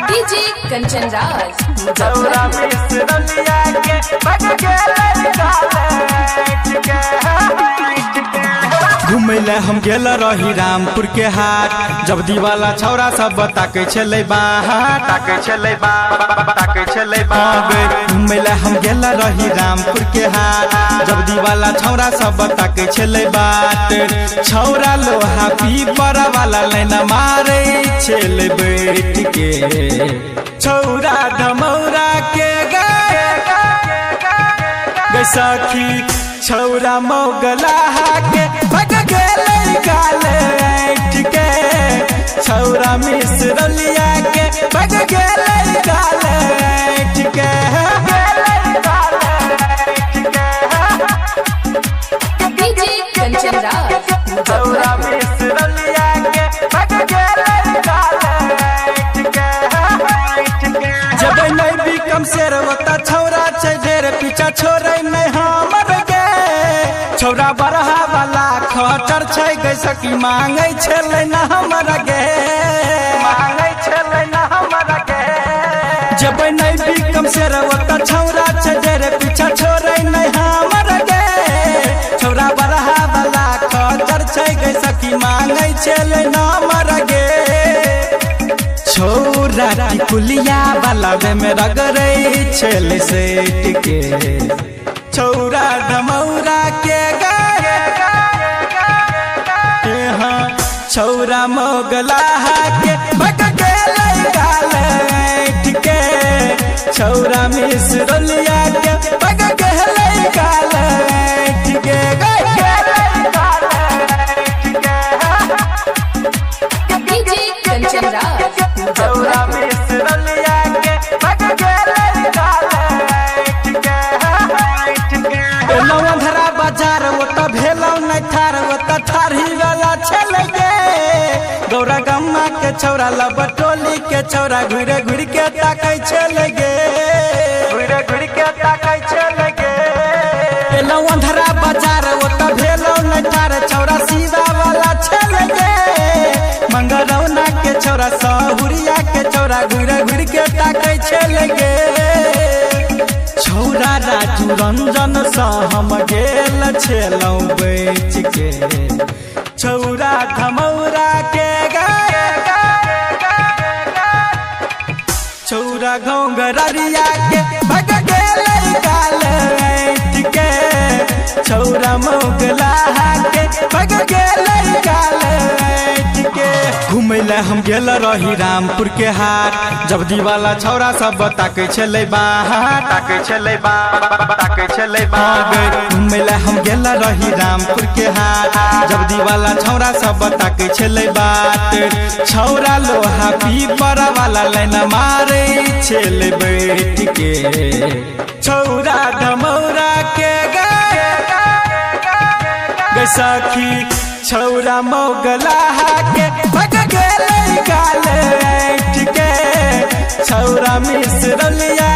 DJ Kanchan Raj छौरा मिसरलिया के bug गेलै घुमैले हम गेल रही रामपुर के हाट, जब दीवाला छौरा सब ताकै छलै बाहर, ताकै छलै घुमैले हम गेल रही रामपुर के हाट, जब दीवाला छौरा सब ताकै छलै बाट। छौरा लोहा पीपर वाला लाइन मारै छलै बैठ के, छौरा धमौरा के गे सखी छौरा मौगलाहा के भग गेलै गाल ऐठ के, छौरा मिसरलिया के भग गेलै गाल ऐठ के। डीजे कंचन राज छौरा मिसरलिया के बग गेलै गाल ऐठ के। जब नहीं भी कम शेर होता छौरा छै ढेर, पीछा छोड़े नहीं हमर गे, छौरा बरहा वाला खटर छै गे सखी मांगे छलै न हमर गे, मांगे छलै न हमर गे। जब नहीं भी कम शेर होता छौरा छै ढेर, पीछा छोड़े नहीं हमर गे, छौरा बरहा वाला खटर छै गे सखी मांगे छलै न हमर गे। छौरा टिकुलिया वाला में रगड़ै छलै सेठ के, छौरा धमौरा के छौरा मोगलाहा के भग गेलै गाल ऐठ के, छौरा मिसरलिया के भग गेलै गाल ऐठ के। डीजे कंचन राज छौरा मिसरलिया के बग गेलै गाल ऐठ के। लौंधरा बाजार ओत भेलौ नहीं ठार, ओत ठारी वाला छलै गे, गौरा गम्मा के छौरा लबटोली के छौरा घुर घुर के ताकै छलै गे, घुर के ताकै छलै गे। लौंधरा बाजार ओत भेलौ नहीं ठार, छौरा सीधा वाला छलै गे, मंगरौना के छौरा सहुरिया के छौरा घुर घुर के ताकै छलै गे। छौरा राजू रंजन सँ हम गेल छलौ बैठ के, छौरा धमौरा के छौरा घोंघरिया के भग गेलै गाल ऐठ के, छौरा मोगलाहा के भग गेलै गाल ऐठ के। घुमैले हम गेल रही रामपुर के हाट, जब दीवाला छौरा सब ताकै छलै बाहर, ताकै छलै घुमैले हम गेल रही रामपुर के हाट, जब दीवाला छौरा सब ताकै छलै बाट। छौरा लोहा पीपर वाला लाइन मारै छलै बैठ के, छौरा धमौरा के गे सखी छौरा मौगलाहा के भग गेलै गाल ऐठ के, छौरा मिसरलिया